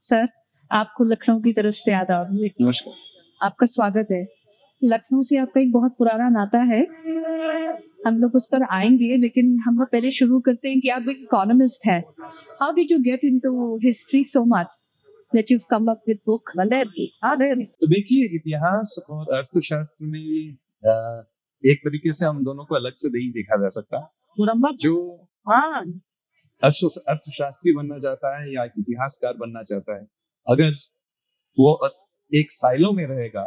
Sir, आपको लखनऊ की तरफ से आदाब। नमस्कार। आपका स्वागत है। लखनऊ से आपका एक बहुत पुराना नाता है। हम लोग उस पर आएँगे, लेकिन हम लोग पहले शुरू करते हैं कि आप एक इकोनॉमिस्ट हैं। How did you get into history so much that you've come up with book? तो देखिए, इतिहास और अर्थशास्त्र में एक तरीके से हम दोनों को अलग से नहीं देखा जा सकता। जो अर्थशास्त्री बनना चाहता है या इतिहासकार बनना चाहता है, अगर वो एक साइलो में रहेगा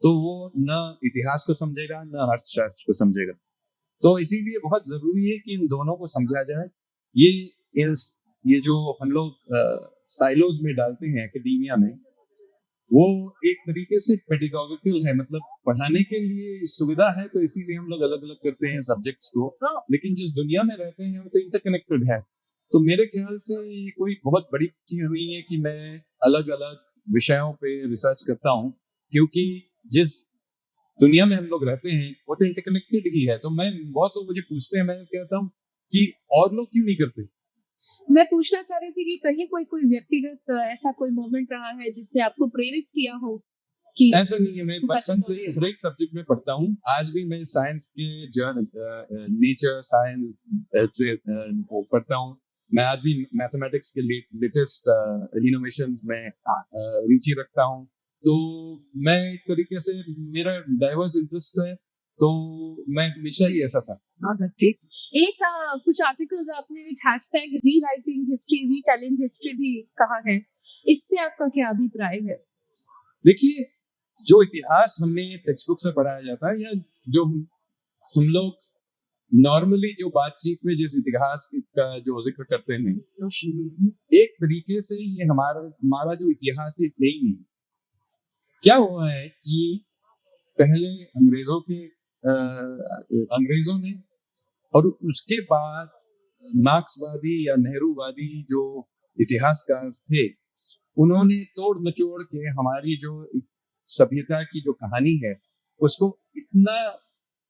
तो वो न इतिहास को समझेगा न अर्थशास्त्र को समझेगा। तो इसीलिए बहुत जरूरी है कि इन दोनों को समझा जाए। ये जो हम लोग साइलोज में डालते हैं एकेडमिया में, वो एक तरीके से पेडागोगिकल है, मतलब पढ़ाने के लिए सुविधा है, तो इसीलिए हम लोग अलग अलग करते हैं सब्जेक्ट्स को। लेकिन जिस दुनिया में रहते हैं वो तो इंटरकनेक्टेड है। तो मेरे ख्याल से ये कोई बहुत बड़ी चीज नहीं है कि मैं अलग अलग विषयों पे रिसर्च करता हूँ, क्योंकि जिस दुनिया में हम लोग रहते हैं वो तो इंटरकनेक्टेड ही है। तो मैं, बहुत लोग मुझे पूछते हैं, मैं कहता हूँ कि और लोग क्यों नहीं करते। मैं पूछना चाह रही थी कि कहीं कोई व्यक्तिगत ऐसा कोई मोमेंट रहा है जिसने आपको प्रेरित किया हो कि ऐसा नहीं है। मैं बचपन से ही हर एक सब्जेक्ट में पढ़ता हूँ। आज भी मैं साइंस के नेचर साइंस से पढ़ता हूँ। मैं आज भी मैथमेटिक्स के लेटेस्ट इनोवेशंस में रुचि रखता हूँ। तो मैं एक तरीके से, मेरा डाइवर्स इंटरेस्ट है, तो मैं हमेशा ही ऐसा था। ठीक। एक कुछ आर्टिकल्स आपने with hashtag rewriting history retelling history भी कहा है, इससे आपका क्या अभिप्राय है? देखिए, जो इतिहास हमने टेक्स्ट बुक से पढ़ाया जाता है, या जो हम लोग नॉर्मली जो बातचीत में जिस इतिहास का जो जिक्र करते हैं, एक तरीके से ये हमारा जो इतिहास है ही नहीं। क्या हुआ है कि पहले अंग्रेजों ने, और उसके बाद मार्क्सवादी या नेहरूवादी जो इतिहासकार थे, उन्होंने तोड़ मचोड़ के हमारी जो सभ्यता की जो कहानी है उसको इतना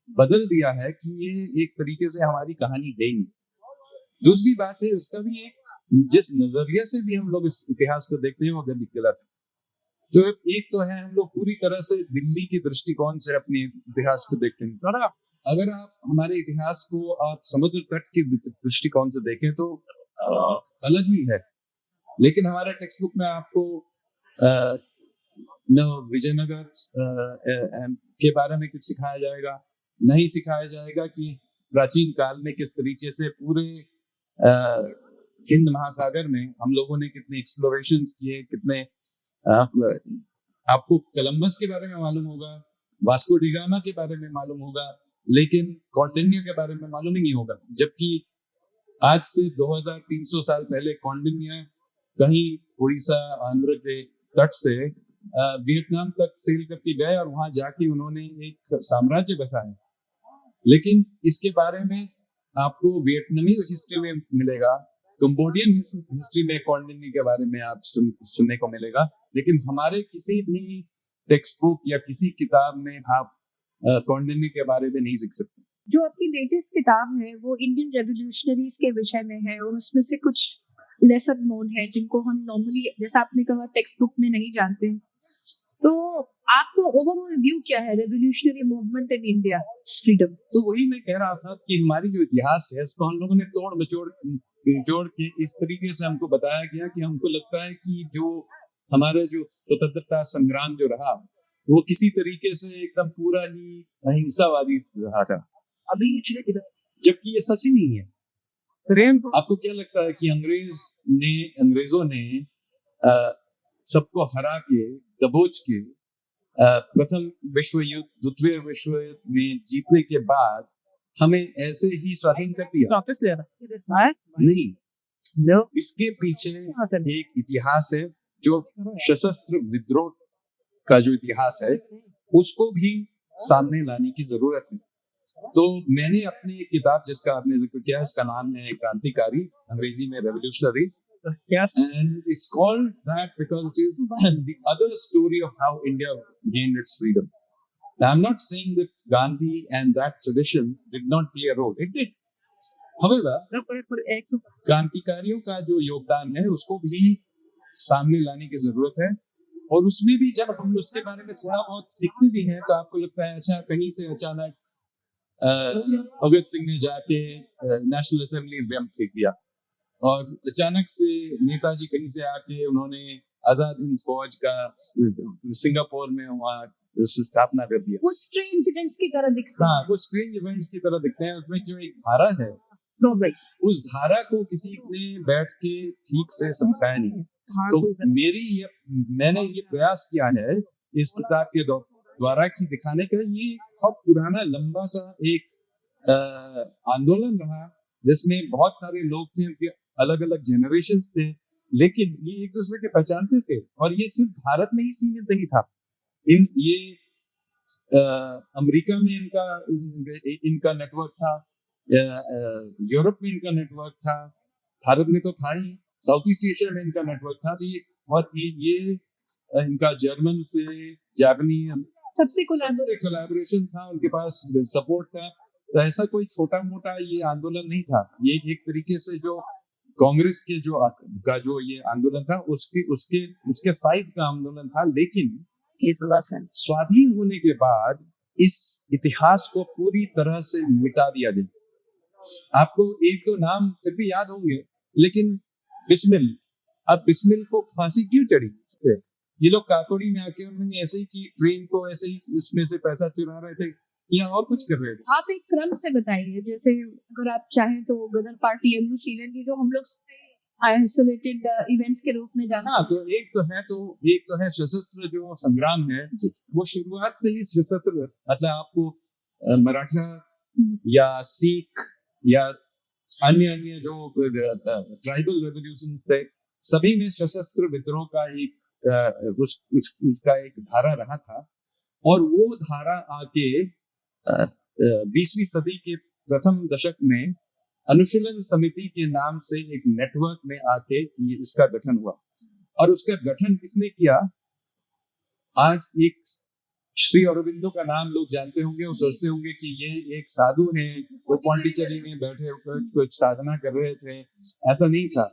बदल दिया है कि ये एक तरीके से हमारी कहानी है ही नहीं। दूसरी बात है, उसका भी जिस नजरिए से भी हम लोग इस इतिहास को देखते हैं वो गलत है। तो एक तो है, हम लोग पूरी तरह से दिल्ली के दृष्टिकोण से अपने इतिहास को देखते हैं। अगर आप हमारे इतिहास को आप समुद्र तट के दृष्टिकोण से देखें तो अलग ही है। लेकिन हमारे टेक्स्ट बुक में आपको न विजयनगर के बारे में कुछ सिखाया जाएगा, नहीं सिखाया जाएगा कि प्राचीन काल में किस तरीके से पूरे हिंद महासागर में हम लोगों ने कितने एक्सप्लोरेशंस किए, कितने आपको कोलंबस के बारे में मालूम होगा, वास्को डी गामा के बारे में मालूम होगा, लेकिन कौंडिन्य के बारे में मालूम ही नहीं होगा। जबकि आज से 2300 साल पहले कौंडिन्य कहीं उड़ीसा आंध्र के तट से वियतनाम तक सेल करके गए और वहां जाके उन्होंने एक साम्राज्य बसाया। लेकिन इसके बारे में आपको वियतनामीज हिस्ट्री में मिलेगा, कंबोडियन हिस्ट्री में कौंडिन्य के बारे में आप सुनने को मिलेगा। लेकिन हमारे किसी भी टेक्स्ट बुक या किसी किताब में आप कौंडिन्य के बारे में नहीं सीख सकते। जो आपकी लेटेस्ट किताब है वो इंडियन रेवोल्यूशनरीज के विषय में है, और उसमें से कुछ लेसर नोन है जिनको हम नॉर्मली, जैसा आपने कहा, टेक्स्ट बुक में नहीं जानते। तो आपको ओवरऑल व्यू क्या है revolutionary movement in India freedom? तो वही मैं कह रहा था कि हमारी जो इतिहास है उसको हम लोगों ने तोड़ मचोड़ के इस तरीके से हमको बताया गया कि हमको लगता है कि जो हमारा जो स्वतंत्रता संग्राम जो रहा वो किसी तरीके से एकदम पूरा ही अहिंसावादी रहा था। अभी जबकि ये सच ही नहीं है। आपको क्या लगता है कि अंग्रेजों ने सबको हरा के, दबोच के प्रथम विश्व युद्ध, द्वितीय विश्व युद्ध में जीतने के बाद हमें ऐसे ही स्वाधीन कर दिया? नहीं, इसके पीछे एक इतिहास है, जो सशस्त्र विद्रोह का जो इतिहास है उसको भी सामने लाने की जरूरत है। तो मैंने अपनी एक किताब जिसका आपने जिक्र किया, इसका नाम है क्रांतिकारी, अंग्रेजी में revolutionaries, and it's called that because it is the other story of how India gained its freedom. Now, I'm not saying that Gandhi and that tradition did not play a role. It did. However, क्रांतिकारियों का जो योगदान है उसको भी सामने लाने की जरूरत है। और उसमें भी जब हम उसके बारे में थोड़ा बहुत सीखते भी हैं तो आपको लगता है अच्छा कहीं से अचानक भगत सिंह ने जाके नेशनल असेंबली में बम फेंक दिया और अचानक से नेताजी कहीं से आके उन्होंने आजाद हिंद फौज का सिंगापुर में वहाँ स्थापना कर दिया। वो स्ट्रेंज इंसिडेंट्स की तरह दिखते हाँ, वो स्ट्रेंज इवेंट्स की तरह दिखते हैं। उसमें जो एक धारा है उस धारा को किसी ने बैठ के ठीक से समझाया नहीं है। तो मैंने ये प्रयास किया है इस किताब के द्वारा की दिखाने का। ये बहुत पुराना लंबा सा एक आंदोलन रहा जिसमें बहुत सारे लोग थे, उनके अलग अलग जनरेशंस थे, लेकिन ये एक दूसरे के पहचानते थे। और ये सिर्फ भारत में ही सीमित नहीं था। ये अमेरिका में इनका नेटवर्क था, यूरोप में इनका नेटवर्क था, भारत में तो था ही, साउथ ईस्ट एशिया में इनका नेटवर्क था। तो ये इनका जर्मन से जापानीज सबसे कोलैबोरेशन था, उनके पास सपोर्ट था। तो ऐसा कोई छोटा मोटा ये आंदोलन नहीं था। ये एक तरीके से जो कांग्रेस के जो ये आंदोलन था उसके साइज का आंदोलन था। लेकिन स्वाधीन होने के बाद इस इतिहास को पूरी तरह से मिटा दिया गया। आपको एक दो नाम फिर भी याद होंगे, लेकिन बिस्मिल, अब बिस्मिल को फांसी क्यों चढ़ी? ये लोग काकोड़ी में आके उन्होंने ऐसे ही की, ट्रेन को ऐसे ही उसमें से पैसा चुरा रहे थे या और कुछ कर रहे थे। आप एक क्रम से बताइए, जैसे अगर आप चाहें तो गदर पार्टी, अनुशीलन की जो हम लोग आइसोलेटेड इवेंट्स के रूप में जानते हैं। हाँ, तो एक तो है सशस्त्र जो संग्राम है, वो शुरुआत से ही सशस्त्र, मतलब आपको मराठा या सिख या अन्य जो ट्राइबल रेवोल्यूशंस थे, सभी में सशस्त्र विद्रोह का एक उसका एक धारा रहा था। और वो धारा आके 20वीं सदी के प्रथम दशक में अनुशीलन समिति के नाम से एक नेटवर्क में आके ये इसका गठन हुआ। और उसका गठन किसने किया? आज एक श्री अरबिंदो का नाम लोग जानते होंगे, वो सोचते होंगे कि ये एक साधु हैं, वो पौंडीचेरी में बैठे होकर कुछ साधना कर रहे थे। ऐसा नहीं था,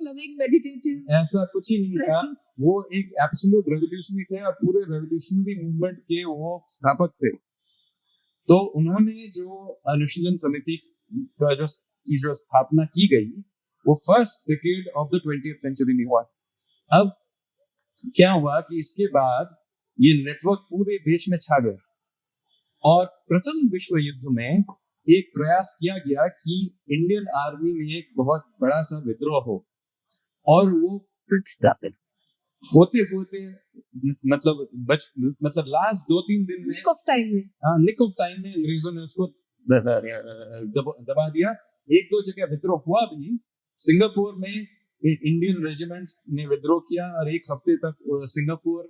ऐसा कुछ ही नहीं था। वो एक एब्सोल्यूट रेवोल्यूशनरी थे और पूरे रेवोल्यूशनरी मूवमेंट के वो स्थापक थे। तो उन्होंने जो अनुशीलन समिति का जो स्थापना की गई, वो first decade of the 20th century में हुआ। अब क्या हुआ कि इसके बाद ये नेटवर्क पूरे देश में छा गया और प्रथम विश्व युद्ध में एक प्रयास किया गया कि इंडियन आर्मी में एक बहुत बड़ा सा विद्रोह हो। और वो होते होते मतलब लास्ट 2-3 दिन में, निक ऑफ टाइम में अंग्रेजों ने उसको दबा दिया। एक दो जगह विद्रोह हुआ भी। सिंगापुर में इंडियन रेजिमेंट्स ने विद्रोह किया और एक हफ्ते तक सिंगापुर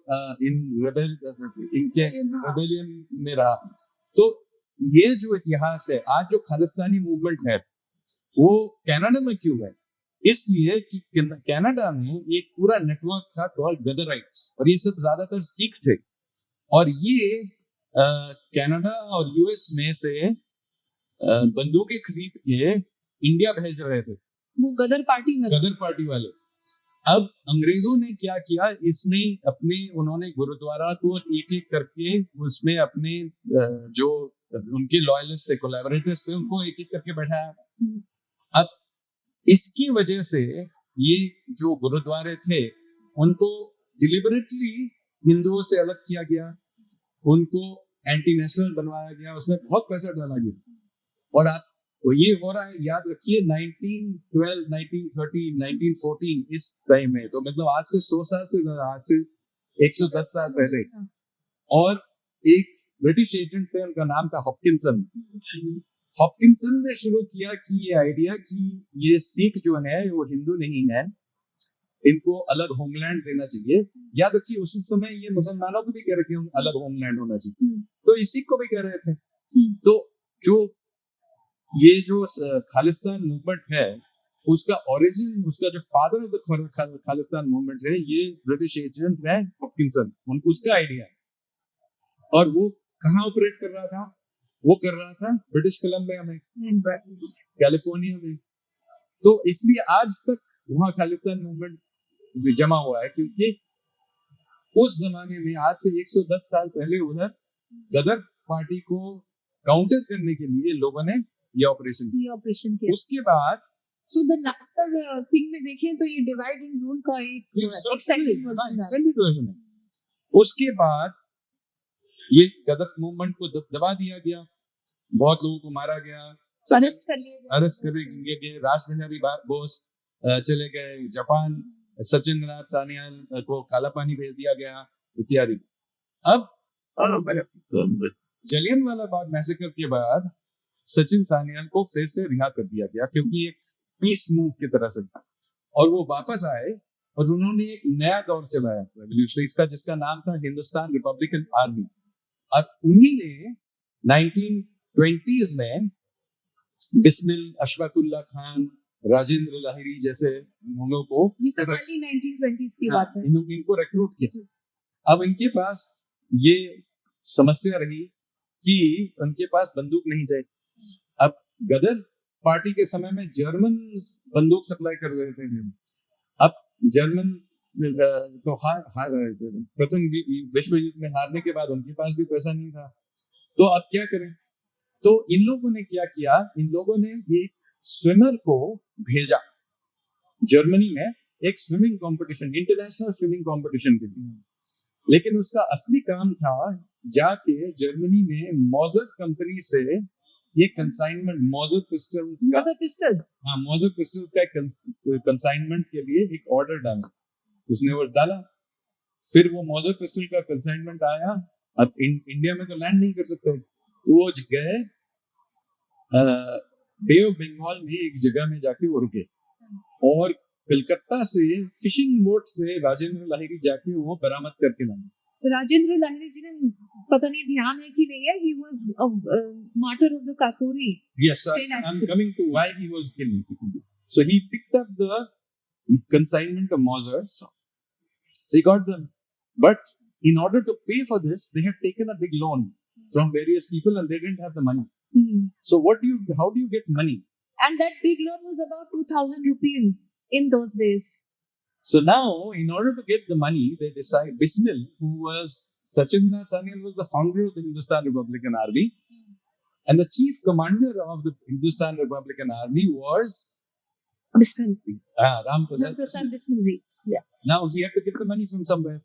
इनके रेबेलियन में रहा। तो ये जो इतिहास है, आज जो खालिस्तानी मूवमेंट है, वो कनाडा में क्यों है? इसलिए कि कनाडा में एक पूरा नेटवर्क था कॉल्ड गदराइट्स, और ये सब ज्यादातर सिख थे। और ये कनाडा और यूएस में से बंदूकें खरीद के इंडिया भेज रहे थे, वो गदर पार्टी वाले। अब अंग्रेजों ने क्या किया, इसमें उन्होंने गुरुद्वारा को एक एक करके उसमें अपने जो उनके लॉयलिस्ट थे, कोलैबोरेटर्स थे, उनको एक एक करके बैठाया। अब इसकी वजह से ये जो गुरुद्वारे थे उनको डिलिबरेटली हिंदुओं से अलग किया गया, उनको एंटी नेशनल बनवाया गया, उसमें बहुत पैसा डाला गया। और आप ये हो रहा है, याद रखिए 1912, 1913, 1914 इस टाइम में, तो मतलब आज से 100 साल से, आज से 110 साल पहले। और एक ब्रिटिश एजेंट थे, उनका नाम था हॉपकिंसन। हॉपकिंसन ने शुरू किया कि ये आइडिया कि ये सिख जो है वो हिंदू नहीं है, इनको अलग होमलैंड देना चाहिए। याद रखिए उस समय ये मुसलमानों को भी कह रहे थे अलग होमलैंड होना चाहिए, तो ये सिख को भी कह रहे थे। तो ये जो खालिस्तान मूवमेंट है, उसका ओरिजिन, उसका जो father of the Khalistan movement है, ये ब्रिटिश एजेंट है हॉपकिंसन, उसका आइडिया है। और वो कहाँ ऑपरेट कर रहा था? वो कर रहा था ब्रिटिश कोलंबिया में, कैलिफोर्निया में। तो इसलिए आज तक वहाँ खालिस्तान मूवमेंट जमा हुआ है, क्योंकि उस जमाने में आज से 110 साल पहले उधर गदर पार्टी को काउंटर करने के लिए लोगों ने ये ऑपरेशन किया। उसके बाद सो द लाटर थिंग में देखें तो ये डिवाइड एंड रूल का एक एक्सटेंडेड वर्जन है। उसके बाद ये गदर मूवमेंट को दबा दिया गया, बहुत लोगों को मारा गया, अरेस्ट कर लिए गए। रासबिहारी बोस चले गए जापान, सचिंद्र नाथ सान्याल को काला पानी भेज दिया गया इत्यादि। अब जलियनवाला बाग मैसेकर के बाद सचिन सान्याल को फिर से रिहा कर दिया गया, क्योंकि एक पीस मूव की तरह से, और वो वापस आए और उन्होंने एक नया दौर चलाया रेवोल्यूशनरीज का, जिसका नाम था हिंदुस्तान रिपब्लिकन आर्मी। और उन्हीं ने 1920s में बिस्मिल, अशफाकुल्ला खान, राजेंद्र लाहिरी जैसे लोगों को, ये सब अर्ली 1920s की बात है, इनको रिक्रूट किया। अब इनके पास ये समस्या रही कि उनके पास बंदूक नहीं थे। अब गदर पार्टी के समय में जर्मन बंदूक सप्लाई कर रहे थे। अब जर्मन तो प्रथम विश्व युद्ध में हारने के बाद उनके पास भी पैसा नहीं था, तो अब क्या करें? तो इन लोगों ने क्या किया, इन लोगों ने एक स्विमर को भेजा जर्मनी में, एक swimming competition, international swimming competition के लिए। लेकिन उसका असली काम था जाके जर्मनी में मॉजर कंपनी से ये कंसाइनमेंट, मॉजर पिस्टल्स का कंसाइनमेंट के लिए एक ऑर्डर डाला। उसने वो डाला, फिर वो मॉजर पिस्टल का कंसाइनमेंट आया। अब इंडिया में तो लैंड नहीं कर सकते, तो वो गए बे ऑफ बंगाल में एक जगह में जाके वो रुके, और कलकत्ता से फिशिंग बोट से राजेंद्र लाहिरी जाके वो बरामद करके लाए। राजेंद्र लाहिरी जी ने, पता नहीं ध्यान है कि नहीं है, he was a martyr of the Kakori. Yes, I'm coming to why he was killed. So he picked up the consignment of Mozart, so he got them. But in order to pay for this, they had taken a big loan from various people, and they didn't have the money. So how do you get money? And that big loan was about 2,000 rupees in those days. So now, in order to get the money, they decide, Bismil, who was, Sachindra Sanyal was the founder of the Hindustan Republican Army, and the chief commander of the Hindustan Republican Army was Bismil. Ram Prasad Bismil ji. Yeah. Now he had to get the money from somewhere.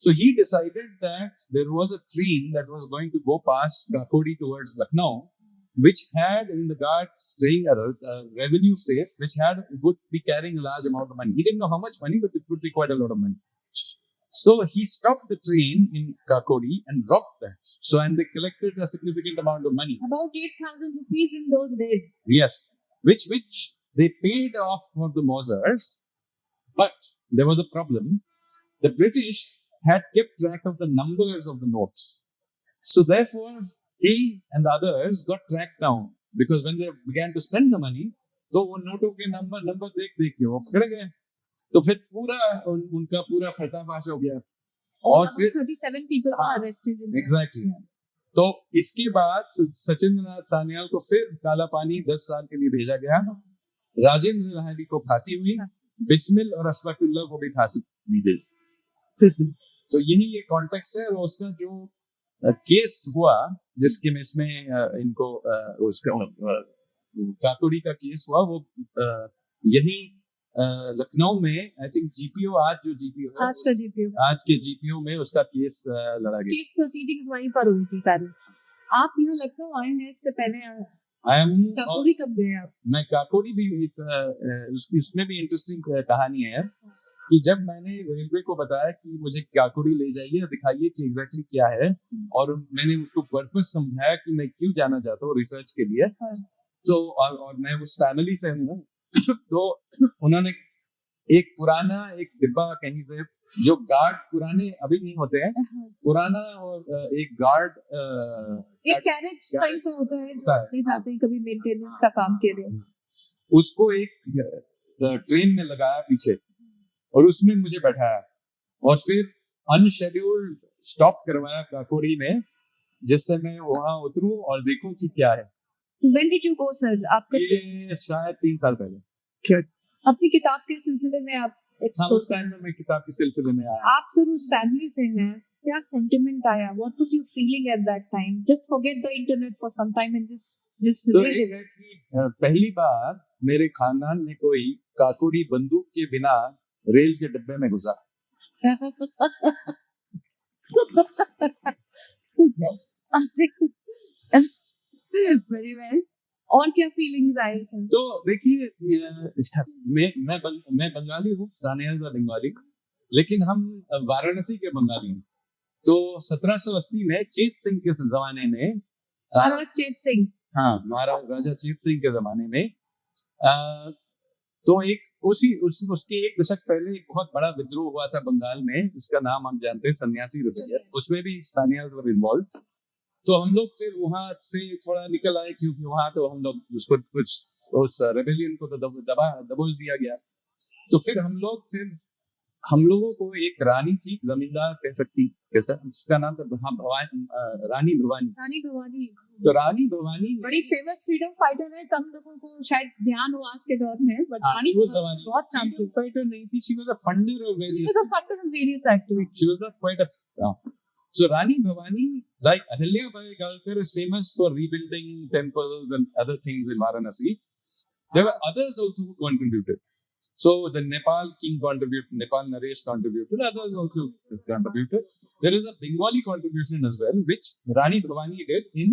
So he decided that there was a train that was going to go past Kakodi towards Lucknow, which had in the guard staying a revenue safe, which would be carrying a large amount of money. He didn't know how much money, but it would be quite a lot of money. So he stopped the train in Kakodi and robbed that. So, and they collected a significant amount of money. About 8,000 rupees in those days. Yes, which they paid off for the Mozarts, but there was a problem. The British had kept track of the numbers of the notes. So therefore, he and the others got tracked down, because when they began to spend the money, तो वो नोटों के number देख के वो पकड़ गए। तो फिर पूरा उनका पूरा पर्दाफाश हो गया, और फिर 37 people were arrested. Exactly. तो इसके बाद सचिंद्र नाथ सान्याल को फिर काला पानी 10 साल के लिए भेजा गया। राजेंद्र लाहिरी को फांसी हुई, बिस्मिल और अशफाकुल्ला को भी फांसी दी गई। तो यही ये कॉन्टेक्स्ट है। और उसका जो केस हुआ, जिसके में इसमें इनको उसका काकोड़ी का केस हुआ, वो यही लखनऊ में, आई थिंक जीपीओ, आज के जीपीओ में उसका केस लड़ा गया। केस प्रोसीडिंग्स वहीं पर हुई थी सारी। आप यहाँ लखनऊ आए हैं, इससे पहले आया हूँ। काकोड़ी कब गए आप? मैं काकोड़ी भी उसमें भी इंटरेस्टिंग कहानी है कि जब मैंने रेलवे को बताया कि मुझे काकोड़ी ले जाइए, दिखाइए कि एग्जैक्टली क्या है, और मैंने उसको पर्पस समझाया कि मैं क्यों जाना चाहता हूँ रिसर्च के लिए, तो और मैं उस फैमिली से हूँ, तो उन्होंने एक पुराना एक डिब्बा कहीं से, जो गार्ड पुराने अभी नहीं होते हैं, पुराना, और एक गार्ड एक कैरेज टाइप का होता है जो ले जाते हैं कभी मेंटेनेंस का काम के लिए, उसको एक ट्रेन में लगाया पीछे, और उसमें मुझे बैठाया, और फिर अनशेड्यूल्ड स्टॉप करवाया काकोड़ी में, जिससे मैं वहां उतरूं और देखूं कि क्या है। When did you go, sir? ये शायद 3 साल पहले। क्या अपनी किताब के सिलसिले में आप हाँ, उस टाइम में मैं किताब के सिलसिले में आया। आप सर उस फैमिली से हैं, क्या सेंटिमेंट आया? What was you feeling at that time? Just forget the internet for some time and just तो live एक it. है कि पहली बार मेरे खानदान में कोई काकोड़ी बंदूक के बिना रेल के डब्बे में घुसा। Very well. और क्या फीलिंग्स आए सर? तो देखिए, मैं बंगाली हूँ, सानियाल बंगाली, लेकिन हम वाराणसी के बंगाली हैं। तो 1780 में चेत सिंह के जमाने में, महाराजा चेत सिंह, हाँ, महाराजा चेत सिंह के जमाने में तो एक उसके एक दशक पहले एक बहुत बड़ा विद्रोह हुआ था बंगाल में, उसका नाम हम जानते हैं सन्यासी रेजिमेंट। उसमें भी सानियाल वर इन्वॉल्व। तो हम लोग फिर वहां से थोड़ा निकल आए, क्योंकि वहां तो हम लोग उसको कुछ उस रेबेलियन को तो दबोच दिया गया। तो फिर हम लोगों को एक रानी थी, जमींदार कह सकती, कैसा, जिसका नाम था रानी भवानी। रानी भवानी, तो रानी भवानी बड़ी फेमस फ्रीडम फाइटर है, कम लोगों को शायद ध्यान हो आज के दौर में, बट रानी भवानी बहुत फ्रीडम फाइटर नहीं थी, she was a funder of various activities. She was not quite a So Rani Bhavani, like Ahilya Bai Galkar, is famous for rebuilding temples and other things in Varanasi. There were others also who contributed. So the Nepal king contributed, Nepal Naresh contributed, others also contributed. There is a Bengali contribution as well, which Rani Bhavani did in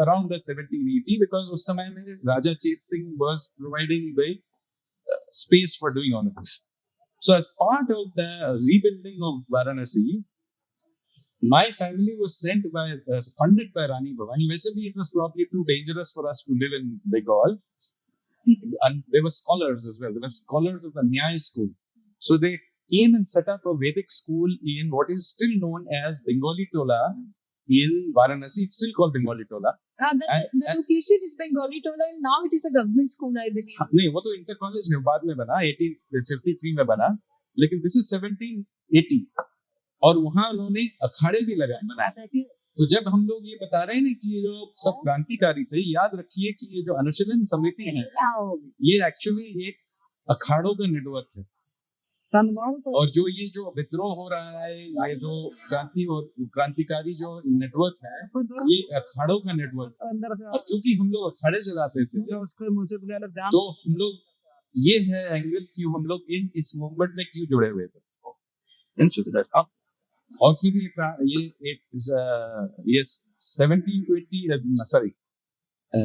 around the 1780, because us samay mein Raja Chet Singh was providing the space for doing all of this. So as part of the rebuilding of Varanasi, my family was funded by Rani Bhavani. Basically, it was probably too dangerous for us to live in Bengal. And there were scholars as well. There were scholars of the Nyaya school. So they came and set up a Vedic school in what is still known as Bengali Tola in Varanasi. It's still called Bengali Tola. The location is Bengali Tola, and now it is a government school, I believe. नहीं, वो तो inter college बाद में बना, 1853 में बना, लेकिन this is 1780. और वहां उन्होंने अखाड़े भी बनाए। तो जब हम लोग ये बता रहे हैं ना कि ये जो सब क्रांतिकारी थे, याद रखिए कि ये जो अनुशीलन समिति है, ये एक्चुअली एक अखाड़ों का नेटवर्क है। और जो विद्रोह हो रहा है, ये जो क्रांतिकारी जो नेटवर्क है, ये अखाड़ों का नेटवर्क है। और चूंकि हम लोग अखाड़े चलाते थे, तो हम लोग, ये है एंगल क्यों हम लोग इस मूवमेंट में क्यों जुड़े हुए थे। और फिर ये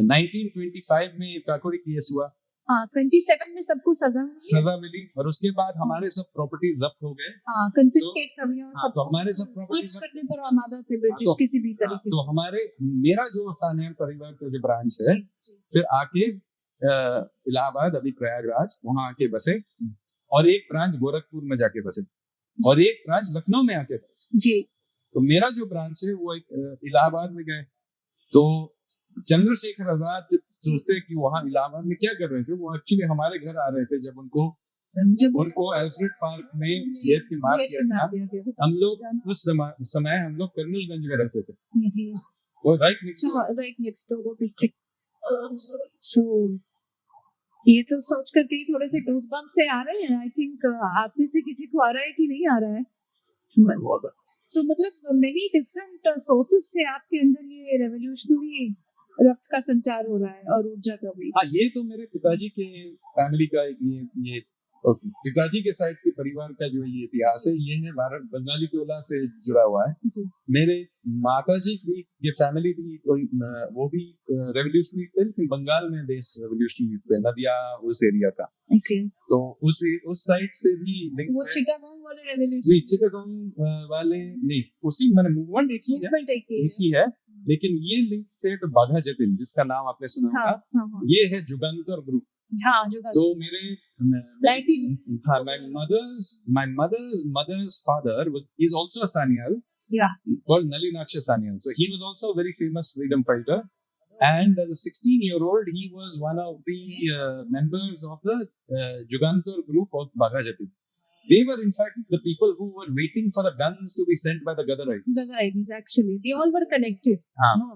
1925 में काकोड़ी केस हुआ। 27 में सबको सजा मिली, और उसके बाद हमारे सब प्रॉपर्टी जब्त हो गए, कंफिस्केट कर लिया सब। तो हमारे सब प्रॉपर्टी करने पर आमादा थे ब्रिटिश किसी भी तरीके से। तो मेरा जो सानियाल परिवार का जो ब्रांच है, फिर आके इलाहाबाद, अभी प्रयागराज, वहां आके बसे, और एक ब्रांच गोरखपुर में जाके बसे, और एक ब्रांच लखनऊ में आके बसे जी। तो मेरा जो ब्रांच है वो इलाहाबाद में गए। तो चंद्रशेखर आजाद जब सोचते कि वहाँ इलाहाबाद में क्या कर रहे थे, वो एक्चुअली हमारे घर आ रहे थे जब उनको एल्फ्रेड पार्क में घेर के मार किया था। हम लोग उस समय हम लोग कर्नलगंज में रहते थे, वो राइट नेक्स्ट सो ये तो सोच करके ही थोड़े से गूज़बम्प से आ रहे हैं। आई थिंक आप में से किसी को आ रहा है कि नहीं आ रहा है? सो मतलब मेनी डिफरेंट सोर्सेस से आपके अंदर ये रेवोल्यूशनरी रक्त का संचार हो रहा है, और ऊर्जा का भी। हाँ, ये तो मेरे पिताजी के फैमिली का ये पिताजी के साइड के परिवार का जो ये इतिहास है, ये है बंगाली टोला से जुड़ा हुआ है। मेरे माताजी की ये फैमिली भी, वो भी रेवोल्यूशनरी थे, लेकिन बंगाल में बेस्ड रेवोल्यूशनरी थे, नदिया उस एरिया का। तो उस साइड से भी लिंक वो चिटागोंग वाले रेवोल्यूशन, चिटागोंग वाले नहीं, उसी मैंने मूवमेंट एक ही है, लेकिन ये लिंक से तो बाघा जतिन, जिसका नाम आपने सुना होगा, ये है जुगांतर ग्रुप। तो मेरे my mother's father is also a Sanyal, called Nalinaksha Sanyal. So he was also a very famous freedom fighter, and as a 16-year-old he was one of the members of the Jugantar group of Bhagajati. They were in fact the people who were waiting for the guns to be sent by the Gadarites. Gadarites, actually. They all were connected.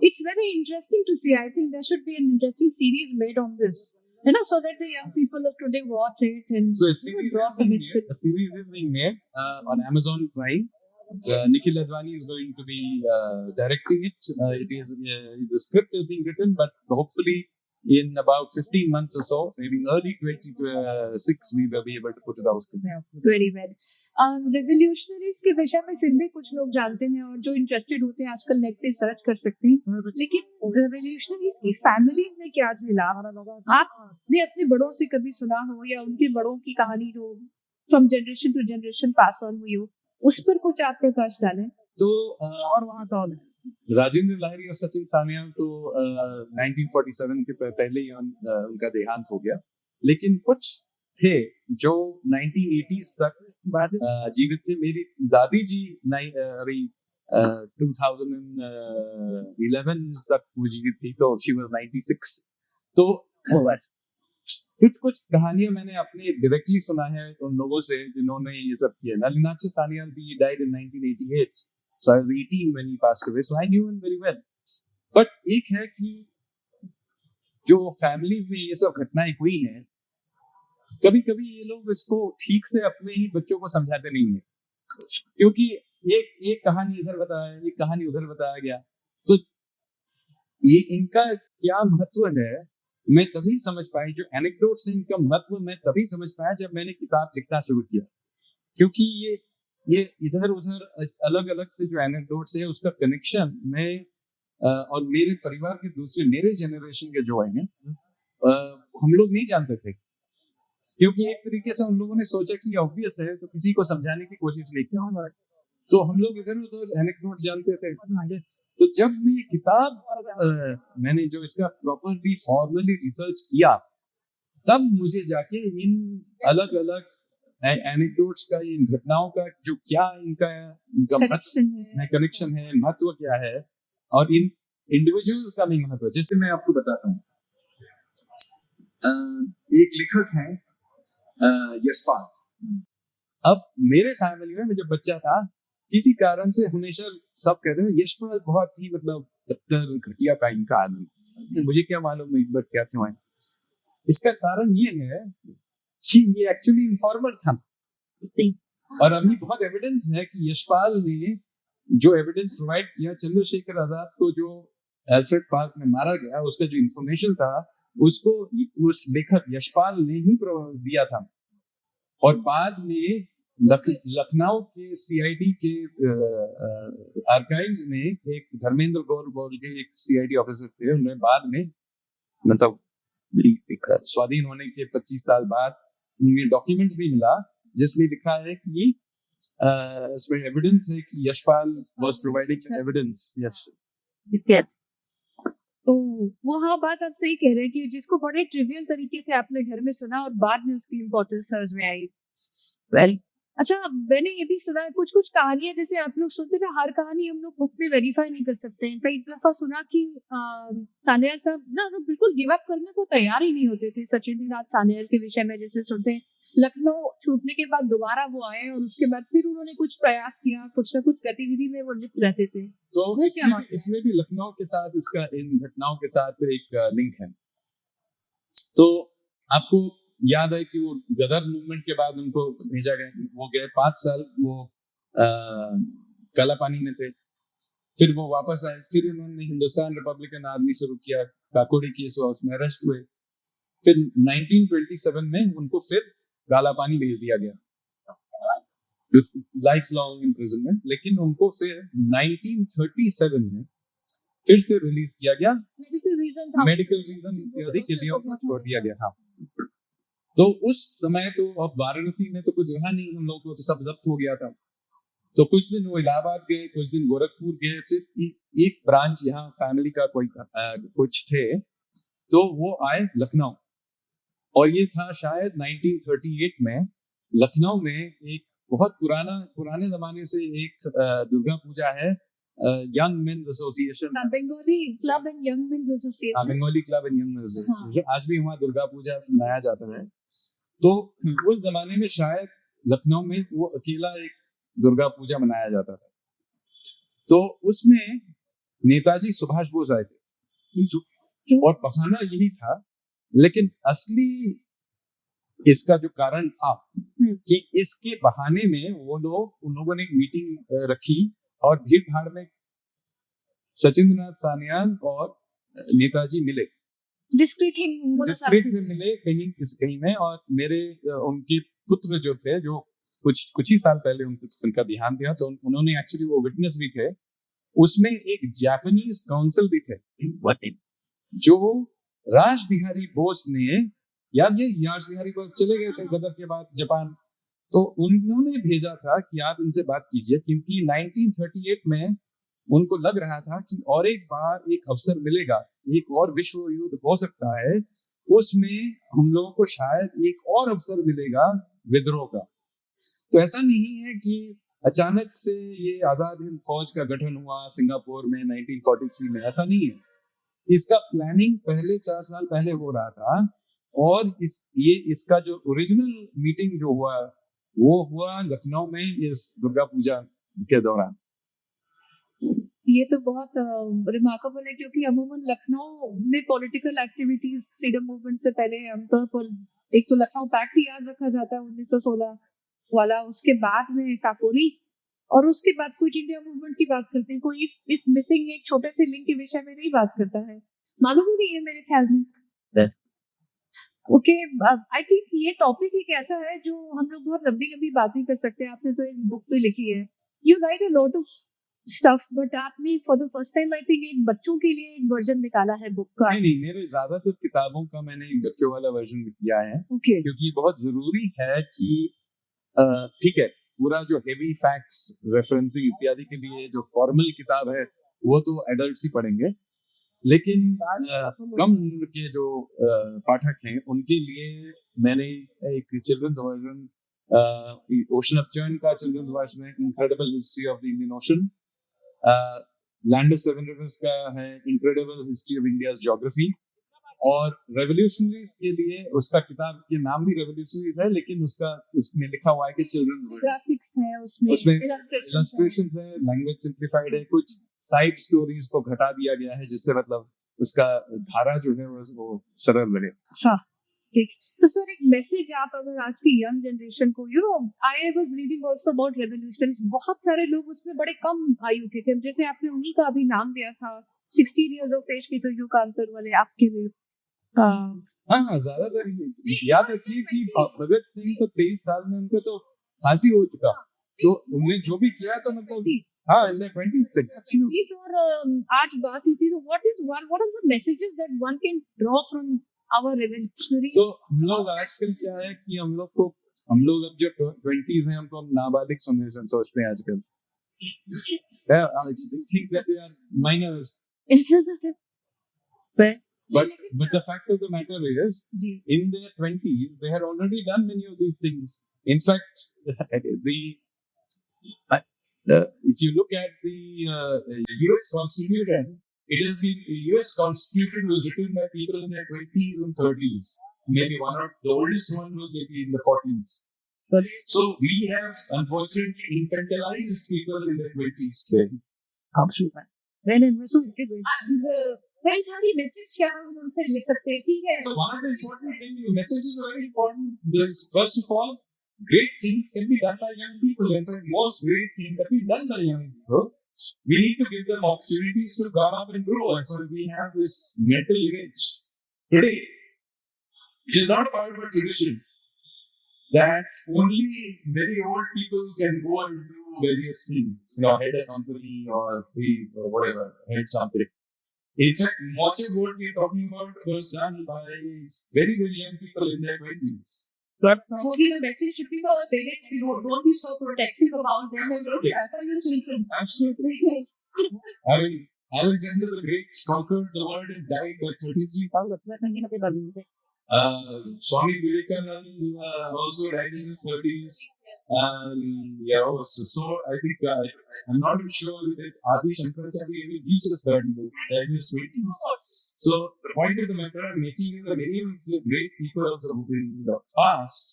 It's very interesting to see. I think there should be an interesting series made on this. so that the young people of today watch it and So a series draw is some being made. inspiration. A series is being made on Amazon Prime. Nikhil Advani is going to be directing it. The script is being written, but hopefully in about 15 months or so, maybe early 2026, we will be able to put it out. Very well. Revolutionaries के विषय में फिर भी कुछ लोग जानते हैं और जो इंटरेस्टेड होते हैं आजकल नेट पे सर्च कर सकते हैं, लेकिन रेवोल्यूशनरीज की फैमिलीज ने क्या झेला, आपने अपने बड़ों से कभी सुना हो या उनके बड़ों की कहानी जो from generation to generation pass on हुई हो, उस पर कुछ आप प्रकाश डालें। तो राजेंद्र लाहिरी और सचिन सान्याल तो 1947 के पहले ही उनका देहांत हो गया, लेकिन कुछ थे जो 1980s तक जीवित थे। मेरी दादी जी अभी 2011 तक वो जीवित थी, तो शी वाज 96। तो कुछ कहानियां मैंने अपने डायरेक्टली सुना है उन लोगों से जिन्होंने ये सब किया। नलिनाक्ष सान्याल भी died in 1988, so I was 18 when he passed away, so I knew him very well. But एक है कि जो फैमिलीज में ये सब घटनाएं हुई हैं, कभी कभी ये लोग इसको ठीक से अपने ही बच्चों को समझाते नहीं है, क्योंकि एक कहानी इधर बताया, एक कहानी उधर बताया गया, तो ये इनका क्या महत्व है मैं तभी समझ पाया, जो एनेक्डोट्स हैं इनका महत्व मैं तभी समझ पाया जब मैंने किताब लिखना शुरू किया। क्योंकि ये इधर उधर अलग अलग से जो एनेक्डोट्स है उसका कनेक्शन मैं और मेरे परिवार के दूसरे मेरे जनरेशन के जो हैं हम लोग नहीं जानते थे, क्योंकि एक तरीके से उन लोगों ने सोचा कि ऑब्वियस है तो किसी को समझाने की कोशिश नहीं की, तो हम लोग इधर उधर एनेक्डोट जानते थे। तो जब मैं किताब मैंने जो इसका प्रॉपरली फॉर्मली रिसर्च किया, तब मुझे जाके इन अलग अलग एनेक्डोट्स का, इन घटनाओं का जो क्या इनका कनेक्शन है, महत्व क्या है, और इन इंडिविजुअल्स का भी महत्व। जैसे मैं आपको बताता हूँ, एक लेखक है यशपाल। अब मेरे फैमिली में जब बच्चा था, किसी कारण से हमेशा सब कहते हैं यशपाल बहुत ही मतलब घटिया काइंड का आदमी। मुझे क्या मालूम एक बार क्या क्यों है। इसका कारण ये है कि ये एक्चुअली इन्फॉर्मर था, और अभी बहुत एविडेंस है कि यशपाल ने जो एविडेंस प्रोवाइड किया, चंद्रशेखर आजाद को जो एल्फ्रेड पार्क में मारा गया, उसका जो इन्फॉर्मेशन था उसको उस लेखक यशपाल ने ही दिया था। और बाद में लखनऊ के सीआईडी के आर्काइव्स में एक धर्मेंद्र गौर बोल के एक सीआईडी ऑफिसर थे, उन्होंने बाद में मतलब स्वाधीन होने के 25 साल बाद उन्हें डॉक्यूमेंट्स भी मिला जिसमें लिखा है कि उसमें एविडेंस है कि Yashpal was providing evidence. Yes, तो वो हाँ बात आप सही कह रहे हैं कि जिसको बड़े ट्रिवियल तरीके से आपने घर में सुना और बाद में उसकी इम्पोर्टेंस समझ में आई। वेल, अच्छा, मैंने ये भी सुना है कुछ कहानियां जैसे आप लोग सुनते ना, हर कहानी हम लोग बुक में वेरीफाई नहीं कर सकते हैं। कई दफा सुना कि सान्याल साहब ना बिल्कुल गिव अप करने को तैयार ही नहीं होते थे। सचिंद्र नाथ सान्याल के विषय में जैसे सुनते हैं, लखनऊ छूटने के बाद दोबारा वो आए और उसके बाद फिर उन्होंने कुछ प्रयास किया, कुछ ना कुछ गतिविधि में वो लिप्त रहते थे। तो इसमें भी लखनऊ के साथ, इसका इन घटनाओं के साथ एक लिंक है। तो आपको याद है कि वो गदर मूवमेंट के बाद उनको भेजा गया, वो गए 5 साल वो काला पानी में थे, फिर वो वापस आए, फिर उन्होंने हिंदुस्तान रिपब्लिकन आर्मी शुरू किया, काकोड़ी केस हुआ, उसमें अरेस्ट हुए, फिर 1927 में उनको फिर काला पानी भेज दिया गया, लाइफ लॉन्ग इम्प्रिजनमेंट। लेकिन उनको फिर 1937 में फिर से रिलीज किया गया, मेडिकल रीजन के लिए छोड़ दिया गया। हाँ, तो उस समय तो अब वाराणसी में तो कुछ रहा नहीं, हम लोग को तो सब जब्त हो गया था। तो कुछ दिन वो इलाहाबाद गए, कुछ दिन गोरखपुर गए, फिर एक ब्रांच यहाँ फैमिली का कोई कुछ थे, तो वो आए लखनऊ। और ये था शायद 1938 में लखनऊ में एक बहुत पुराने जमाने से एक दुर्गा पूजा है, young men's association, Bengali club and young men's association, Bengali club and young men's association. आज भी वहाँ दुर्गा पूजा मनाया जाता है। तो उस जमाने में शायद लखनऊ में वो अकेला एक दुर्गा पूजा मनाया जाता था। तो उसमें नेताजी सुभाष बोस आए थे, और बहाना यही था लेकिन असली इसका जो कारण था कि इसके बहाने में उन लोगों ने एक मीटिंग रखी और भीड़ भाड़ में सचिंद्रनाथ सान्याल और नेताजी मिले, डिस्क्रीटली मिले कहीं में, और मेरे उनके पुत्र जो थे, जो कुछ ही साल पहले उनका देहांत हुआ, तो उन्होंने एक्चुअली वो विटनेस भी थे। उसमें एक जापानीज काउंसिल भी थे जो राज बिहारी बोस ने, याद ये राज बिहारी बोस चले गए थे गदर के बाद जापान, तो उन्होंने भेजा था कि आप इनसे बात कीजिए, क्योंकि 1938 में उनको लग रहा था कि और एक बार एक अवसर मिलेगा, एक और विश्व युद्ध हो सकता है, उसमें हम लोगों को शायद एक और अवसर मिलेगा विद्रोह का। तो ऐसा नहीं है कि अचानक से ये आजाद हिंद फौज का गठन हुआ सिंगापुर में 1943 में, ऐसा नहीं है। इसका प्लानिंग पहले 4 साल पहले हो रहा था, और इसका जो ओरिजिनल मीटिंग जो हुआ वो हुआ लखनऊ में इस दुर्गा पूजा के दौरान। ये तो बहुत रिमार्केबल है, क्योंकि अमूमन लखनऊ में पॉलिटिकल एक्टिविटीज फ्रीडम मूवमेंट से पहले आमतौर पर एक तो लखनऊ पैक्ट याद रखा जाता है 1916 वाला, उसके बाद में काकोरी, और उसके बाद क्विट इंडिया मूवमेंट की बात करते हैं। कोई इस मिसिंग एक छोटे से लिंक के विषय में नहीं बात करता है, मालूम ही नहीं है मेरे ख्याल में। ओके, आई थिंक ये टॉपिक एक ऐसा है जो हम लोग बहुत लंबी लंबी बातें कर सकते हैं। आपने तो एक बुक भी लिखी है, you write a lot of stuff, but आपने for the first time I think एक बच्चों के लिए एक वर्जन निकाला है बुक का। नहीं, मेरे ज्यादातर किताबों का मैंने एक बच्चों वाला वर्जन किया है, okay. क्योंकि बहुत जरूरी है कि ठीक है, पूरा जो हेवी फैक्ट्स रेफरेंसिंग इत्यादि के लिए जो फॉर्मल किताब है वो तो एडल्ट्स ही पढ़ेंगे, लेकिन कम उम्र के जो पाठक हैं उनके लिए मैंने एक children's version, ocean of churn का चिल्ड्रंस वर्जन है, incredible history of the Indian ocean, land of seven rivers का है incredible history of India's geography, और रेवोल्यूशनरीज के लिए उसका किताब के नाम भी रेवोल्यूशनरीज है, लेकिन उसमें लिखा हुआ है कि चिल्ड्रंस ग्राफिक्स है, उसमें इलस्ट्रेशंस है, लैंग्वेज सिंप्लीफाइड है, कुछ साइड स्टोरीज को घटा दिया गया है जिससे मतलब उसका धारा जो है वो सरल लगे। अच्छा, ठीक। तो सर एक मैसेज आप अगर आज की यंग जनरेशन को, you know I was reading also about revolutionaries, बहुत सारे लोग उसमें बड़े कम आयु के थे, जैसे आपने उन्हीं का अभी नाम लिया था 16 इयर्स ऑफ एज की, तो जो कांतर वाले आपके लिए हाँ, ज्यादातर याद रखिए कि भगत सिंह तो 23 साल में उनको तो फांसी हो चुका, तो उन्हें जो भी किया तो मतलब हाँ इन द 20s तक। और आज बात हुई थी, तो what are the messages that one can draw from our revolutionary? तो हम लोग आजकल क्या है कि हम लोग अब जो 20s हैं हमको नाबालिग सोचते हैं आजकल। I think that they are minors. But the fact of the matter is, in their 20s, they had already done many of these things. In fact, if you look at the U.S. Constitution, U.S. Constitution was written by people in their 20s and 30s. Maybe the oldest one was maybe in the 40s. So we have unfortunately infantilized people in their 20s today. Absolutely. Very tiny message क्या हम उनसे ले सकते हैं, ठीक है? So one of the important things, messages are very important. First of all, great things can be done by young people. In fact, most great things can be done by young people. We need to give them opportunities to come up and grow. And so we have this mental image today, which is not part of a tradition, that only very old people can go and do various things, head a company or whatever, head something. In fact, much of what we are talking about was done by very, very young people in their 20s. But the message should be for the parents, don't be so protective about them and don't pamper your children. Absolutely. I mean, Alexander the Great conquered the world and died by 33. Swami Vivekananda also died in his 30s. So I think I'm not even sure that Adi Shankaracharya even reaches 30, died in his 20s. So the point of the matter I'm making is that many of the great people of the past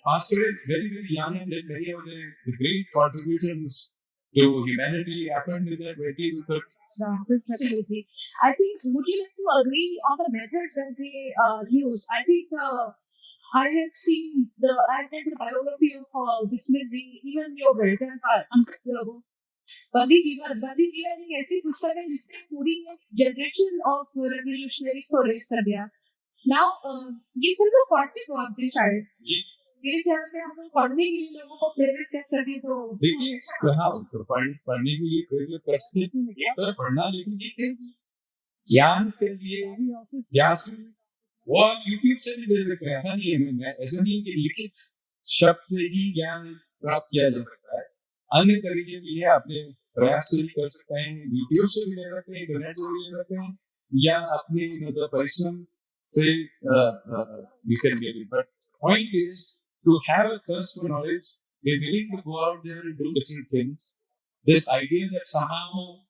passed away very, very young, and did many of the great contributions to humanity happened in the 20s and 30s. Absolutely. I think, would you like to agree on the methods that they use? I think I have seen I've read the biography of Bismil ji, even your grandfather, Uncle बंदी जीवन एक ऐसी पुस्तक है जिसने पूरी generation of revolutionaries को race कर दिया. नाउ ये सिर्फ पढ़ते को आप शायद मेरे ख्याल में हम लोग पढ़ने के लिए लोगों को प्रेरित कर सके तो देखिए हाँ तो पढ़ने के लिए प्रेरित कर सके एक तरह पढ़ना लेकिन ज्ञान के लिए व्यास वो आप यूट्यूब से भी ले सकते हैं. ऐसा नहीं है ऐसा नहीं कि लिखित शब्द से ही ज्ञान प्राप्त किया जा सकता है. अन्य तरीके भी है. अपने प्रयास से भी कर सकते हैं, यूट्यूब से भी ले सकते हैं, इंटरनेट से भी ले सकते हैं या अपने मतलब परिश्रम से you can get it. But point is to have a thirst for knowledge, be willing to go out there and do different things. This idea that somehow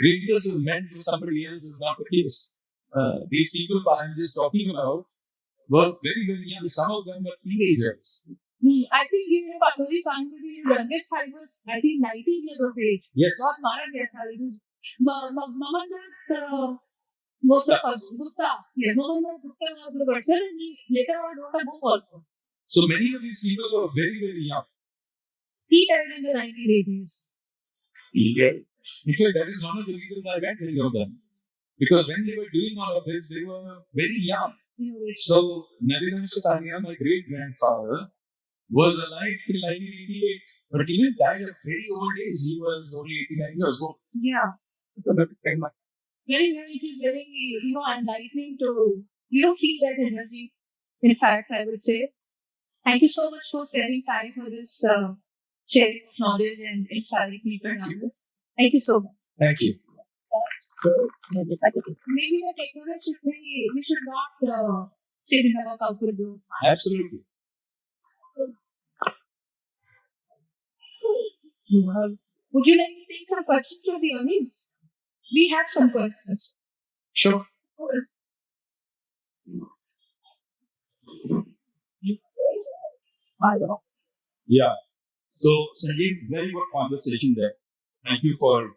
greatness is meant for somebody else is not the case. These people I'm just talking about were very, very young. Some of them were teenagers. I think Paturi Kanpuri, youngest guy was, I think, 19 years of age. Yes. Not Mara Gaya. It was Mamandat was the first. Gupta. Yeah, Mamandat Gupta was the person, and he later on wrote a book also. So many of these people were very, very young. He died in the 1980s. Yeah. In fact, that is one of the reasons I went many of them. Because when they were doing all of this, they were very young. So, Narendra Mishra Sania, my great-grandfather, was alive till 1988, but he didn't die at a very old age. He was only 89 years old. Yeah. Very, very, it is very, enlightening to, feel that energy. In fact, I would say, thank you so much for spending time for this sharing of knowledge and inspiring people around this. Thank you so much. Thank you. Maybe the technology we should not sit in our comfort zone. Absolutely. Would you like to take some questions from the audience? We have some questions. Sure. Yeah. So, Sanjeev, very good conversation there. Thank you for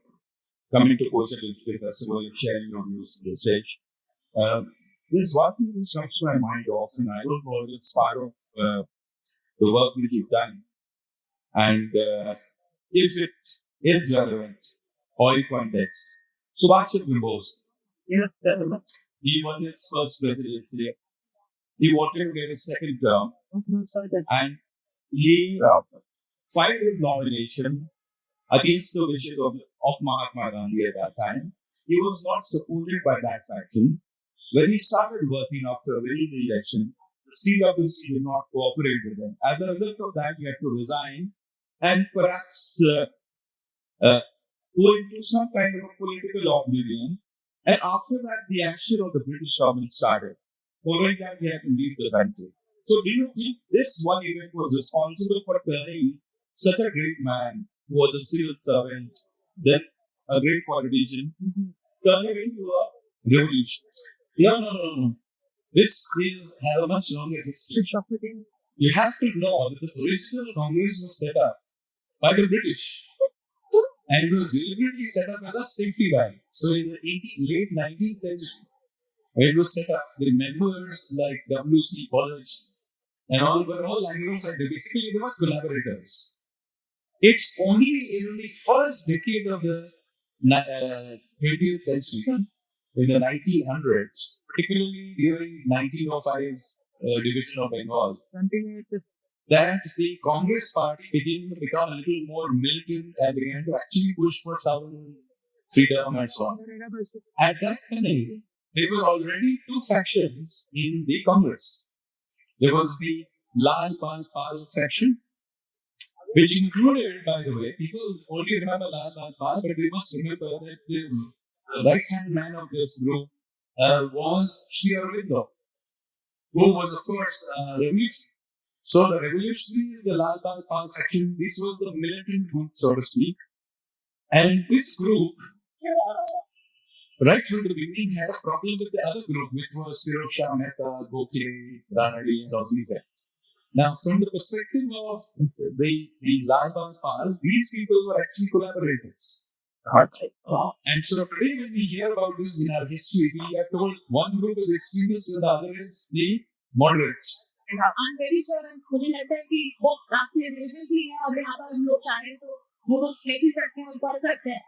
coming to Coastal Literature Festival and sharing your views on the stage. There's one thing which comes to my mind often. I don't know if it's part of the work that you've done. And if it is relevant or in context. Subhash Chandra Bose. Yeah. He won his first presidency. He wanted to get a second term. And he filed his nomination against the wishes of Mahatma Gandhi at that time. He was not supported by that faction. When he started working after winning the election, the CWC did not cooperate with him. As a result of that, he had to resign and perhaps go into some kind of a political oblivion. And after that, the action of the British government started. Following that, he had to leave the country. So do you think this one event was responsible for turning such a great man who was a civil servant, then a great politician, turning into a revolution? No. This has a much longer history. You have to know that the original Congress was set up by the British. And it was deliberately set up as a safety valve. So in the late 19th century, it was set up, the members like W.C. College and all were all Anglo-Saxons. Basically, they were collaborators. It's only in the first decade of the 20th century, in the 1900s, particularly during 1905 division of Bengal, that the Congress party began to become a little more militant and began to actually push for southern freedom and so on. At that time, there were already two factions in the Congress. There was the Lal Pal faction, which included, by the way, people only remember Lal Pal, but they must remember that the right-hand man of this group was Sri Aurobindo, who was, of course, revolutionary. So the revolutionaries, the Lal Pal faction, this was the militant group, so to speak. And this group, right from the beginning, had a problem with the other group, which was Firoz Shah Mehta, Gokhale, Ranade, and all these guys. Now, from the perspective of the Lal Pal, these people were actually collaborators. And so today when we hear about this in our history, we are told one group is extremists and the other is the moderates. I'm very sure मुझे लगता है कि बहुत साथ में related भी है और यहाँ पर हम लोग चाहें तो वो लोग ले भी सकते हैं और पढ़ सकते हैं।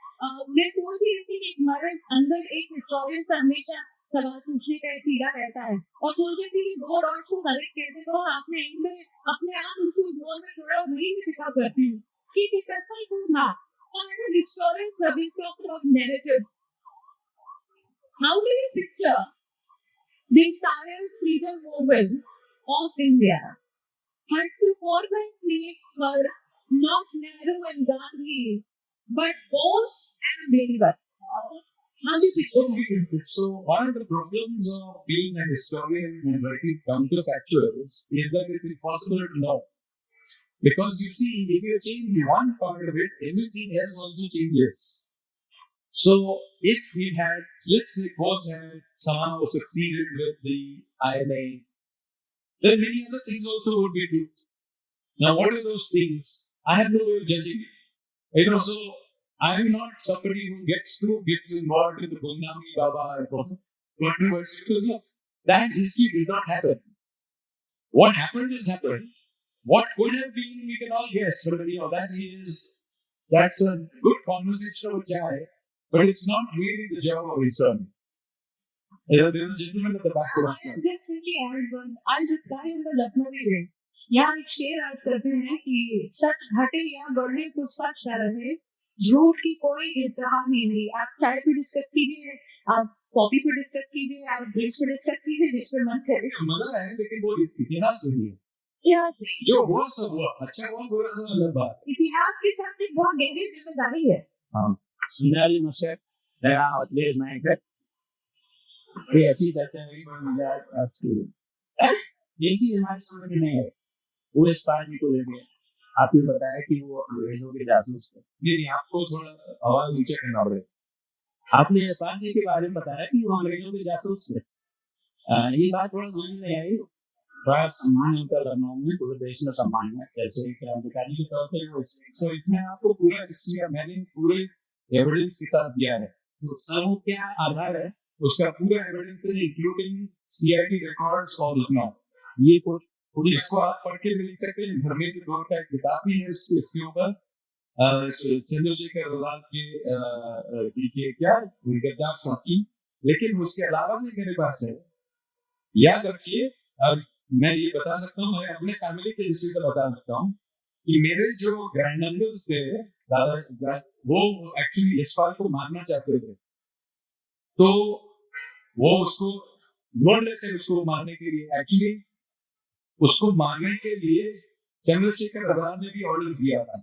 मैं सोच रही थी कि हमारे अंदर एक हिस्टोरियन से हमेशा सवाल पूछने का एक कीड़ा रहता है और सोच रही थी कि गॉड और उसको करेक्ट कैसे करो। आपने एंड में अपने आप उसको उस रोल में छोड़ा और वहीं से पिकअप करती हूँ कि पिकअप को था और एज अ हिस्टोरियन सभी talk about narratives. How do you picture the entire freedom movement of India had to forward needs were not Nehru and Gandhi, but Bose and Ambedkar. How do you picture So one of the problems of being an historian and writing counterfactuals is that it's impossible to know. Because you see, if you change one part of it, everything else also changes. So if we had, let's say, Bose had somehow succeeded with the INA, then many other things also would be true. Now, what are those things? I have no way of judging it. So I'm not somebody who gets involved in the Gumnami Baba controversy. Because look, that history did not happen. What happened is happened. What could have been, we can all guess. But that's a good conversation of chai. But it's not really the job of historian. There's a gentleman at the back of us. Just really add one. I'll reply in the Lucknowi way. यहाँ एक शेर अर्ज करते हैं कि सच घटे या बढ़े तो सच न रहे, झूठ की कोई इंतहा नहीं। आप चाय पे डिस्कस कीजिए, आप कॉफी पे डिस्कस कीजिए, आप ब्रेक्स पे डिस्कस कीजिए, जिसमें मन करे। मजा है, लेकिन वो इतिहास नहीं है। इतिहास नहीं, जो हुआ सब हुआ, अच्छा हुआ बुरा हुआ अलग बात। इतिहास के साथ एक बहुत गहरी जिम्मेदारी है। Similarly, Moshe, there are players like that. We actually that that student. ये चीज हमारे समझ में नहीं है। वो इस साल को ले गए। आपको बताया कि वो अंग्रेजों के जासूस थे। नहीं, आपको थोड़ा आवाज ऊंचा करना पड़ेगा। आपने एहसान के बारे में बताया कि वो अंग्रेजों के जासूस थे। ये बात थोड़ा समझ में आई। बड़ा सम्मान उनका लखनऊ में पूरे देश में सम्मान है। जैसे क्रांतिकारी के तौर पर तो इसमें आपको पूरा हिस्ट्री मैंने पूरे एविडेंस के साथ दिया है। तो सर क्या आधार है? उसका पूरा एविडेंस है, इंक्लूडिंग CID रिकॉर्ड्स और लखनऊ। ये पूरी इसको आप पढ़ के लिख सकते हैं। धर्मेंद्र गौर का एक किताब भी है इसके ऊपर, चंद्रशेखर आजाद के क्या गद्दार साथी। लेकिन उसके अलावा भी मेरे पास है। याद रखिए, और मैं ये बता सकता हूँ, मैं अपने फैमिली के हिस्ट्री से बता सकता हूँ कि मेरे जो ग्रैंड अंकल्स थे, दादा, वो एक्चुअली यशपाल को मारना चाहते थे। तो वो उसको ढूंढ रहे थे, उसको मारने के लिए। एक्चुअली उसको मारने के लिए चंद्रशेखर आजाद ने भी ऑर्डर दिया था,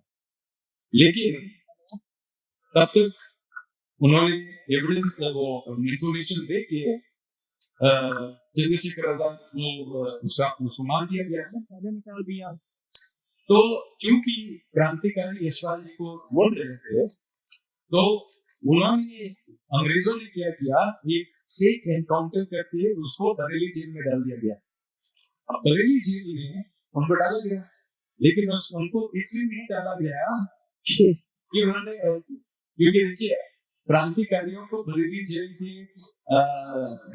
लेकिन तब तक उन्होंने एविडेंस वो इंफॉर्मेशन दे के चंद्रशेखर आजाद को उसको मार दिया गया। तो चूंकि क्रांतिकारी यशपाल जी को ढूंढ रहे थे, तो उन्होंने अंग्रेजों ने क्या किया, एक फेक एनकाउंटर करके उसको बरेली जेल में डाल दिया गया। अब बरेली जेल में उनको डाला गया, लेकिन उनको इसलिए नहीं डाला गया कि उन्होंने, क्योंकि देखिए क्रांतिकारियों को बरेली जेल के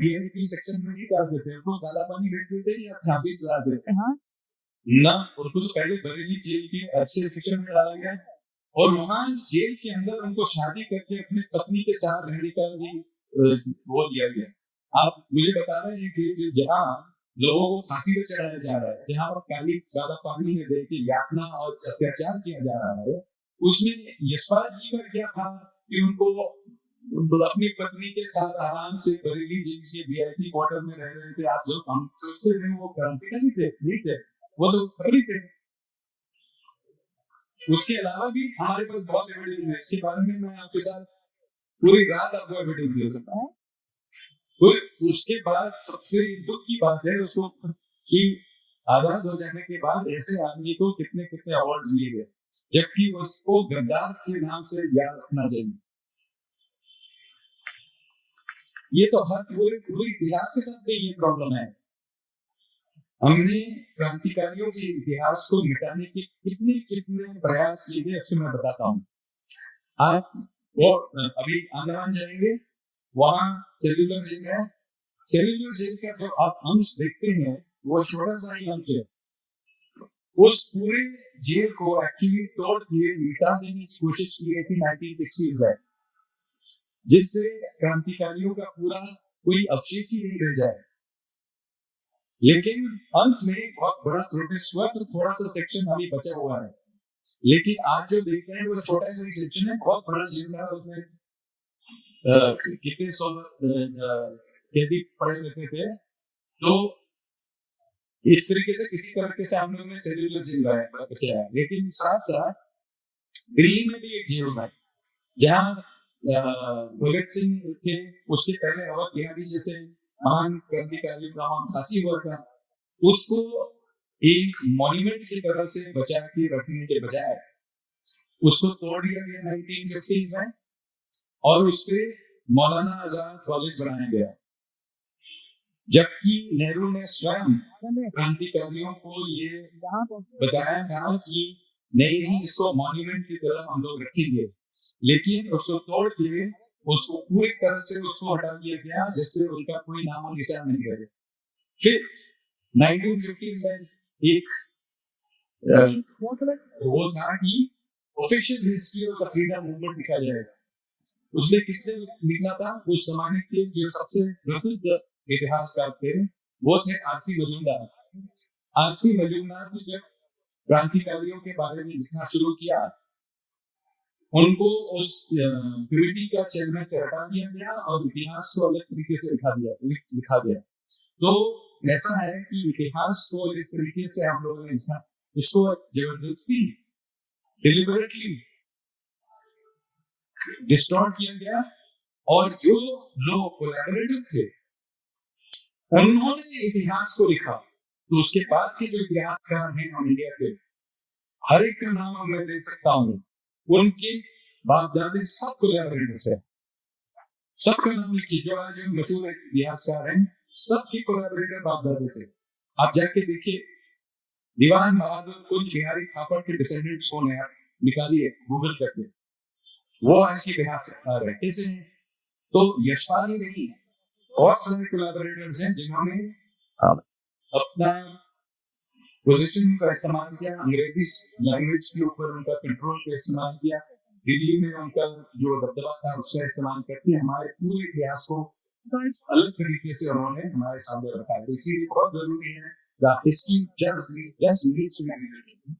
VIP सेक्शन में नहीं डालते थे, उनको काला पानी भेज देते या फांसी चला देते ना। उनको तो पहले बरेली जेल के अच्छे सेक्शन में डाला गया और वहां जेल के अंदर उनको शादी करके अपने पत्नी के साथ रहने का भी वो दिया गया। आप मुझे बता रहे हैं कि जहाँ लोगों को फांसी पे चढ़ाया जा रहा है, जहाँ पर काला पानी में दे के यातना और अत्याचार किया जा रहा है, उसमें यशपाल जी का क्या था कि उनको अपनी पत्नी के साथ आराम से बरेली जेल के VIP क्वार्टर में रह रहे थे। आप जो हम सोचते थे वो क्रांतिकारी थे, नहीं थे, वो तो खड़ी थे। उसके अलावा भी हमारे पास बहुत एविडेंस है, इसके बारे में मैं आपके साथ पूरी रात आपको एविडेंस दे सकता हूँ। उसके बाद सबसे दुख की बात है उसको कि आजाद हो जाने के बाद ऐसे आदमी को कितने कितने अवार्ड दिए गए, जबकि उसको गद्दार के नाम से याद रखना चाहिए। ये तो हर पूरे इतिहास के साथ भी ये प्रॉब्लम है। हमने क्रांतिकारियों के इतिहास को मिटाने के कितने कितने प्रयास किए गए उससे मैं बताता हूँ। आप वो अभी अंडमान जाएंगे, वहाँ सेल्यूलर जेल है। सेल्यूलर जेल का जो आप अंश देखते हैं वो छोटा सा ही अंश है। उस पूरे जेल को एक्चुअली तोड़ के मिटा देने की कोशिश की गई थी 1960s में, जिससे क्रांतिकारियों का पूरा कोई अवशेष ही नहीं रह जाए। लेकिन अंत में बहुत बड़ा प्रोटेस्ट हुआ तो थोड़ा सा सेक्शन अभी बचा हुआ है, लेकिन आज जो देख रहे हैं वो छोटा सा सेक्शन है। बहुत बड़ा जेल था, उसमें कितने 100 कैदी पड़े रहते थे। तो इस तरीके से किसी तरीके से हम लोग ने सेल्यूलर जेल बचाया। लेकिन साथ साथ दिल्ली में भी एक जेल है जहाँ भगत सिंह थे, उसके पहले अवध बिहारी जैसे महान क्रांतिकारियों का वहाँ फांसी हुआ था। उसको एक मॉन्यूमेंट की तरह से बचा के रखने के बजाय उसको तोड़ दिया गया 1950s में और उसपे मौलाना आजाद कॉलेज बनाया गया, जबकि नेहरू ने स्वयं क्रांतिकारियों को ये बताया था कि नहीं इसको मॉन्यूमेंट की तरह हम लोग रखेंगे, लेकिन उसको तोड़ के उसको पूरी तरह से उसको हटा दिया गया जिससे उनका कोई नामो निशान नहीं रहे। फिर 1950s में एक वो था कि official history of the freedom movement लिखा जाएगा। उसने किसने लिखा था? उस जमाने के जो सबसे प्रसिद्ध इतिहासकार थे वो थे आरसी मजूमदार। आरसी मजूमदार ने जब क्रांतिकारियों के बारे में लिखना शुरू किया, उनको उस कमेटी का चेयरमैन से हटा दिया गया और इतिहास को अलग तरीके से लिखा गया। तो ऐसा है कि इतिहास को जिस तरीके से हम लोगों ने लिखा, इसको जबरदस्ती डिलिबरेटली डिस्टॉर्ट किया गया और जो लोग कोलैबोरेटर थे उन्होंने इतिहास को लिखा। तो उसके बाद के जो इतिहासकार हैं हम इंडिया के, हर एक का नाम मैं ले सकता हूँ, उनके बाप दादे सब कोलैबोरेटर थे। सबका नाम लिखिए, जो आज मशहूर इतिहासकार हैं सबके कोलैबोरेटर बाप दादे थे। आप जाके देखिए, दीवान बहादुर कुंज बिहारी थापड़ के डिसेंडेंट्स कौन है, निकालिए गूगल करके, वो आज के इतिहासकार है। कैसे? तो यशपाल ही नहीं, बहुत सारे कोलैबोरेटर्स हैं जिन्होंने अपना पोजीशन का इस्तेमाल किया, अंग्रेजी लैंग्वेज के ऊपर उनका कंट्रोल का इस्तेमाल किया, दिल्ली में उनका जो दबदबा था उसका इस्तेमाल करके हमारे पूरे इतिहास को अलग तरीके से उन्होंने हमारे सामने रखा है। तो इसीलिए बहुत जरूरी है that history just needs to be written.